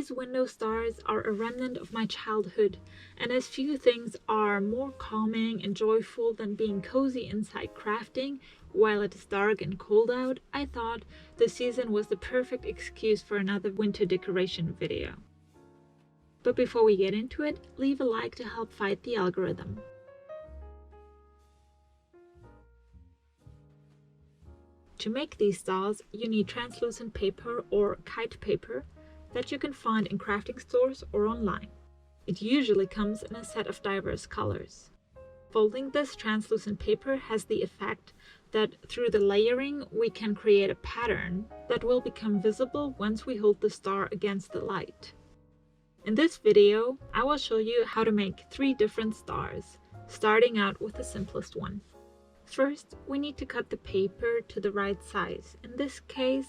These window stars are a remnant of my childhood, and as few things are more calming and joyful than being cozy inside crafting while it is dark and cold out, I thought the season was the perfect excuse for another winter decoration video. But before we get into it, leave a like to help fight the algorithm. To make these stars, you need translucent paper or kite paper that you can find in crafting stores or online. It usually comes in a set of diverse colors. Folding this translucent paper has the effect that through the layering we can create a pattern that will become visible once we hold the star against the light. In this video, I will show you how to make 3 different stars, starting out with the simplest one. First, we need to cut the paper to the right size, in this case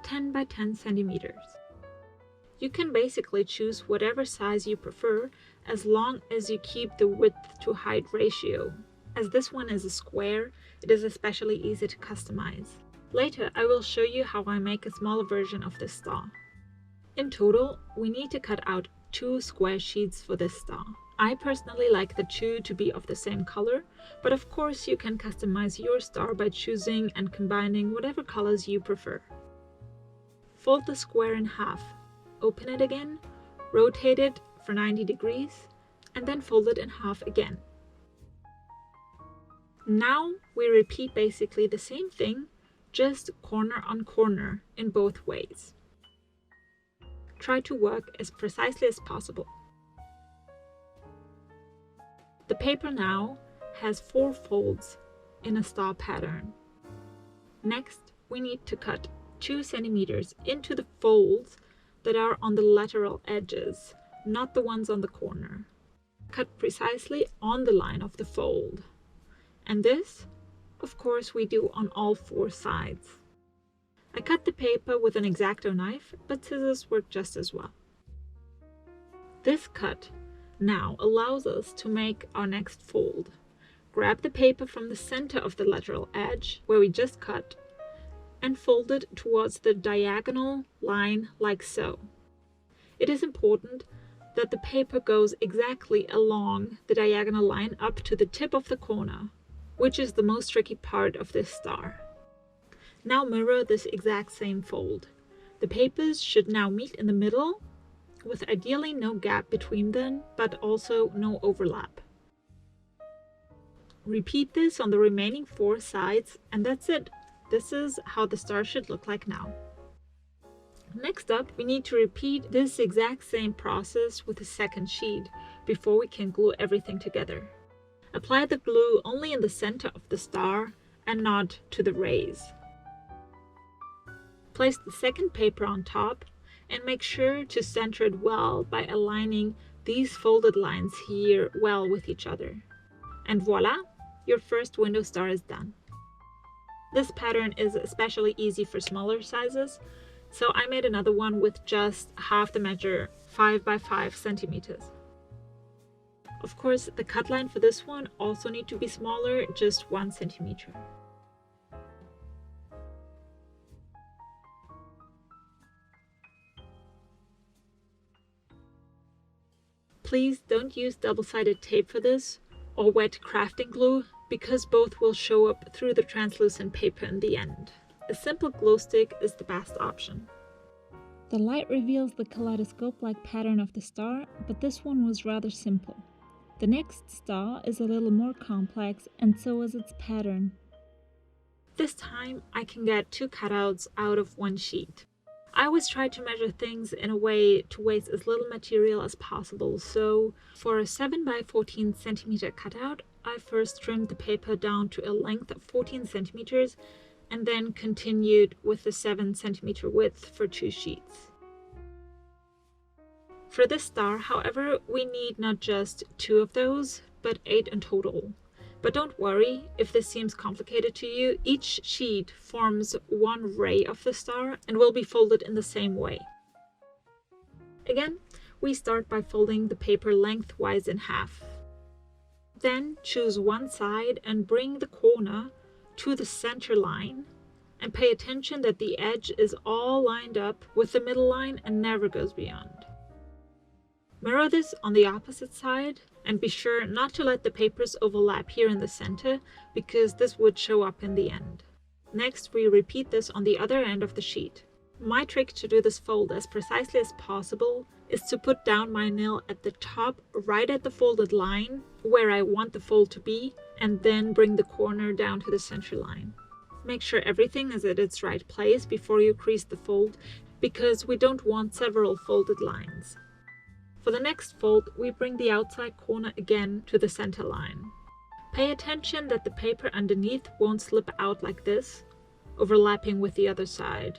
10 by 10 centimeters. You can basically choose whatever size you prefer as long as you keep the width to height ratio. As this one is a square, it is especially easy to customize. Later, I will show you how I make a smaller version of this star. In total, we need to cut out 2 square sheets for this star. I personally like the 2 to be of the same color, but of course you can customize your star by choosing and combining whatever colors you prefer. Fold the square in half. Open it again, rotate it for 90 degrees, and then fold it in half again. Now we repeat basically the same thing, just corner on corner in both ways. Try to work as precisely as possible. The paper now has 4 folds in a star pattern. Next, we need to cut 2 centimeters into the folds that are on the lateral edges, not the ones on the corner. Cut precisely on the line of the fold. And this, of course, we do on all 4 sides. I cut the paper with an X-Acto knife, but scissors work just as well. This cut now allows us to make our next fold. Grab the paper from the center of the lateral edge, where we just cut, and fold it towards the diagonal line like so. It is important that the paper goes exactly along the diagonal line up to the tip of the corner, which is the most tricky part of this star. Now mirror this exact same fold. The papers should now meet in the middle, with ideally no gap between them, but also no overlap. Repeat this on the remaining 4 sides, and that's it. This is how the star should look like now. Next up, we need to repeat this exact same process with the second sheet before we can glue everything together. Apply the glue only in the center of the star and not to the rays. Place the second paper on top and make sure to center it well by aligning these folded lines here well with each other. And voila, your first window star is done. This pattern is especially easy for smaller sizes, so I made another one with just half the measure, 5 by 5 centimeters. Of course, the cut line for this one also need to be smaller, just 1 centimeter. Please don't use double-sided tape for this, or wet crafting glue, because both will show up through the translucent paper in the end. A simple glow stick is the best option. The light reveals the kaleidoscope-like pattern of the star, but this one was rather simple. The next star is a little more complex, and so is its pattern. This time I can get 2 cutouts out of 1 sheet. I always try to measure things in a way to waste as little material as possible, so for a 7 by 14 centimeter cutout, I first trimmed the paper down to a length of 14 centimeters and then continued with the 7 centimeter width for 2 sheets. For this star, however, we need not just 2 of those, but 8 in total. But don't worry if this seems complicated to you. Each sheet forms 1 ray of the star and will be folded in the same way. Again, we start by folding the paper lengthwise in half. Then choose one side and bring the corner to the center line, and pay attention that the edge is all lined up with the middle line and never goes beyond. Mirror this on the opposite side and be sure not to let the papers overlap here in the center because this would show up in the end. Next, we repeat this on the other end of the sheet. My trick to do this fold as precisely as possible is to put down my nail at the top right at the folded line where I want the fold to be and then bring the corner down to the center line. Make sure everything is at its right place before you crease the fold because we don't want several folded lines. For the next fold, we bring the outside corner again to the center line. Pay attention that the paper underneath won't slip out like this, overlapping with the other side.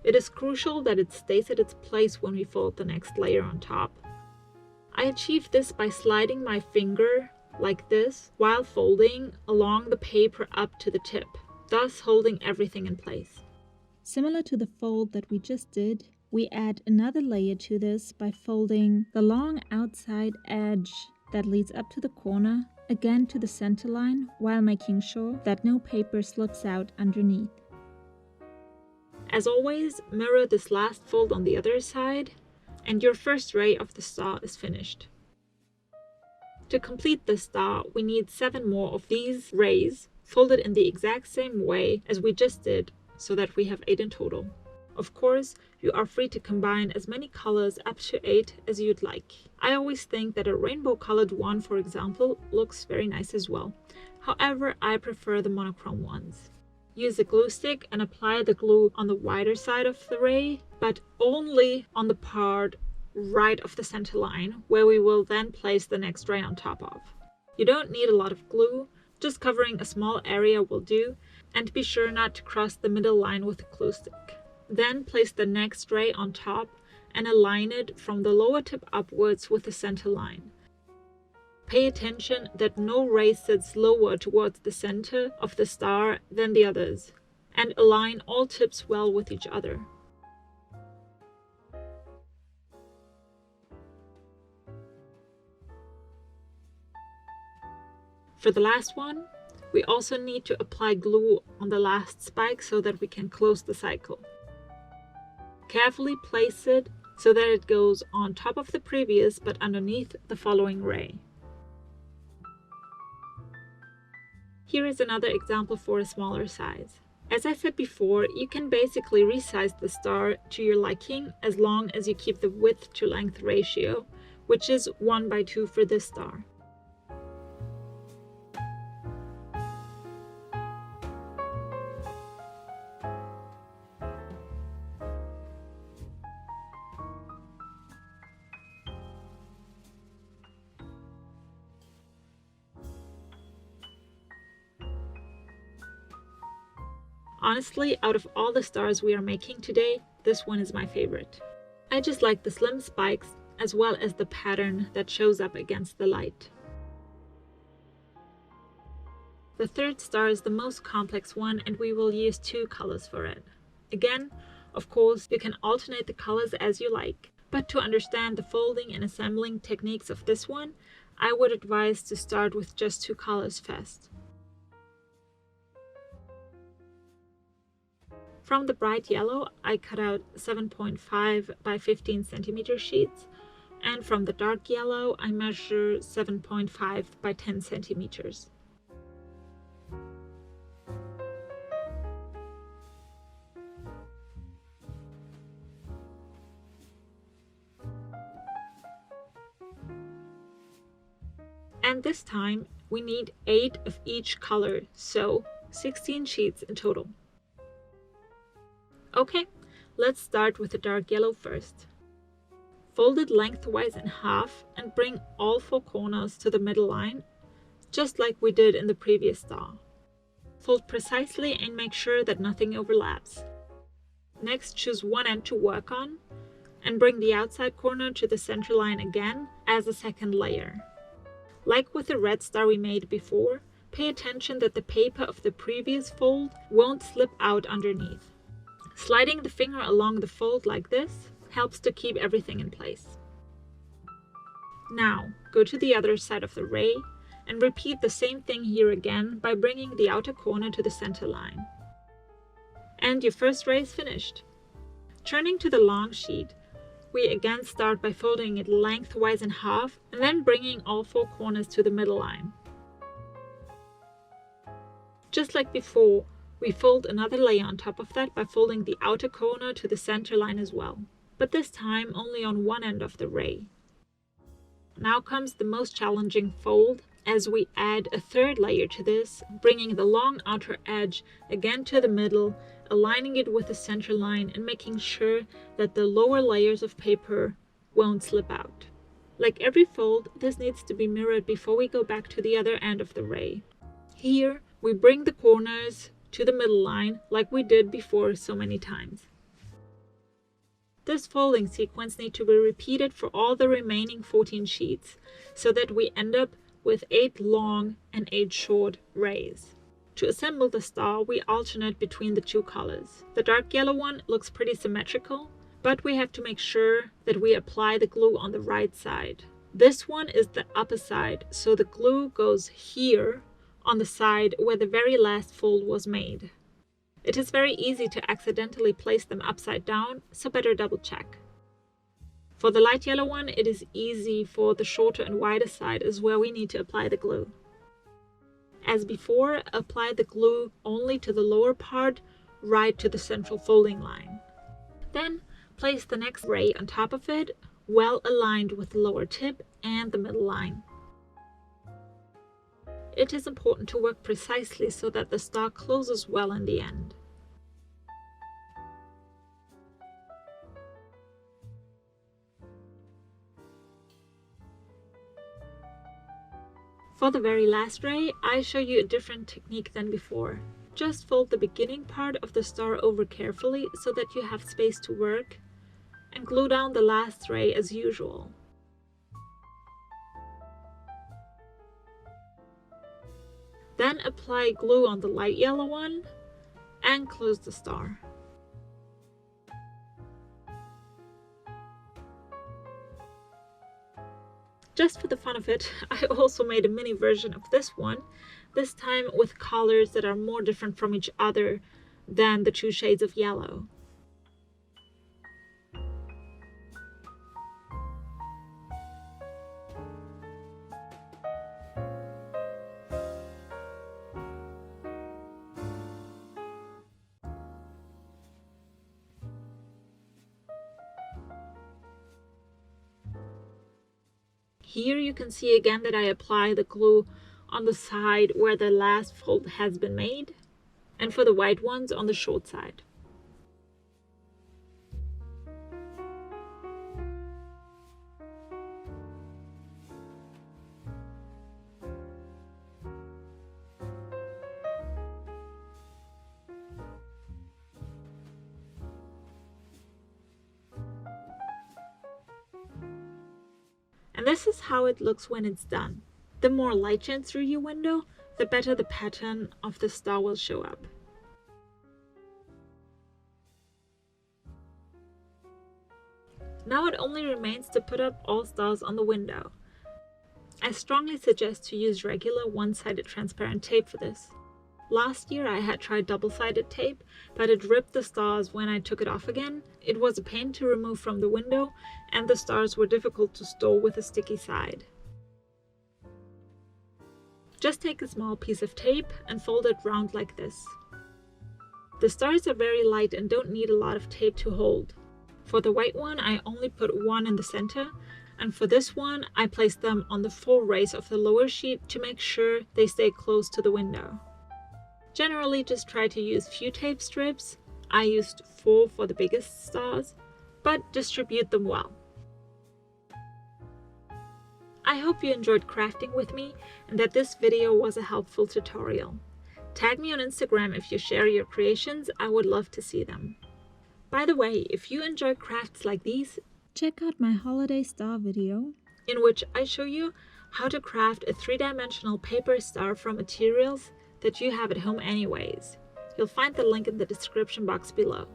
It is crucial that it stays at its place when we fold the next layer on top. I achieve this by sliding my finger like this while folding along the paper up to the tip, thus holding everything in place. Similar to the fold that we just did, we add another layer to this by folding the long outside edge that leads up to the corner again to the center line while making sure that no paper slips out underneath. As always, mirror this last fold on the other side, and your first ray of the star is finished. To complete the star, we need 7 more of these rays, folded in the exact same way as we just did, so that we have 8 in total. Of course, you are free to combine as many colors up to 8 as you'd like. I always think that a rainbow-colored one, for example, looks very nice as well. However, I prefer the monochrome ones. Use a glue stick and apply the glue on the wider side of the ray, but only on the part right of the center line, where we will then place the next ray on top of. You don't need a lot of glue, just covering a small area will do, and be sure not to cross the middle line with a glue stick. Then place the next ray on top and align it from the lower tip upwards with the center line. Pay attention that no ray sits lower towards the center of the star than the others, and align all tips well with each other. For the last one, we also need to apply glue on the last spike so that we can close the cycle. Carefully place it so that it goes on top of the previous but underneath the following ray. Here is another example for a smaller size. As I said before, you can basically resize the star to your liking as long as you keep the width to length ratio, which is 1:2 for this star. Honestly, out of all the stars we are making today, this one is my favorite. I just like the slim spikes as well as the pattern that shows up against the light. The third star is the most complex one and we will use 2 colors for it. Again, of course, you can alternate the colors as you like, but to understand the folding and assembling techniques of this one, I would advise to start with just 2 colors first. From the bright yellow, I cut out 7.5 by 15 centimeter sheets, and from the dark yellow, I measure 7.5 by 10 centimeters. And this time, we need 8 of each color, so 16 sheets in total. Okay, let's start with the dark yellow first. Fold it lengthwise in half and bring all 4 corners to the middle line, just like we did in the previous star. Fold precisely and make sure that nothing overlaps. Next, choose one end to work on and bring the outside corner to the center line again as a second layer. Like with the red star we made before, pay attention that the paper of the previous fold won't slip out underneath. Sliding the finger along the fold like this helps to keep everything in place. Now, go to the other side of the ray and repeat the same thing here again by bringing the outer corner to the center line. And your first ray is finished. Turning to the long sheet, we again start by folding it lengthwise in half and then bringing all 4 corners to the middle line. Just like before, we fold another layer on top of that by folding the outer corner to the center line as well, but this time only on one end of the ray. Now comes the most challenging fold, as we add a third layer to this, bringing the long outer edge again to the middle, aligning it with the center line and making sure that the lower layers of paper won't slip out. Like every fold, this needs to be mirrored before we go back to the other end of the ray. Here, we bring the corners to the middle line like we did before so many times. This folding sequence needs to be repeated for all the remaining 14 sheets, so that we end up with 8 long and 8 short rays. To assemble the star, we alternate between the 2 colors. The dark yellow one looks pretty symmetrical, but we have to make sure that we apply the glue on the right side. This one is the upper side, so the glue goes here on the side where the very last fold was made. It is very easy to accidentally place them upside down, so better double check. For the light yellow one, it is easy, for the shorter and wider side is where we need to apply the glue. As before, apply the glue only to the lower part, right to the central folding line. Then place the next ray on top of it, well aligned with the lower tip and the middle line. It is important to work precisely so that the star closes well in the end. For the very last ray, I show you a different technique than before. Just fold the beginning part of the star over carefully so that you have space to work, and glue down the last ray as usual. Then apply glue on the light yellow one and close the star. Just for the fun of it, I also made a mini version of this one, this time with colors that are more different from each other than the 2 shades of yellow. Here you can see again that I apply the glue on the side where the last fold has been made, and for the white ones on the short side. And this is how it looks when it's done. The more light shines through your window, the better the pattern of the star will show up. Now it only remains to put up all stars on the window. I strongly suggest to use regular one-sided transparent tape for this. Last year I had tried double-sided tape, but it ripped the stars when I took it off again. It was a pain to remove from the window, and the stars were difficult to store with a sticky side. Just take a small piece of tape and fold it round like this. The stars are very light and don't need a lot of tape to hold. For the white one, I only put one in the center, and for this one, I placed them on the 4 rays of the lower sheet to make sure they stay close to the window. Generally, just try to use few tape strips. I used 4 for the biggest stars, but distribute them well. I hope you enjoyed crafting with me and that this video was a helpful tutorial. Tag me on Instagram if you share your creations, I would love to see them. By the way, if you enjoy crafts like these, Check out my holiday star video. in which I show you how to craft a 3-dimensional paper star from materials that you have at home anyways. You'll find the link in the description box below.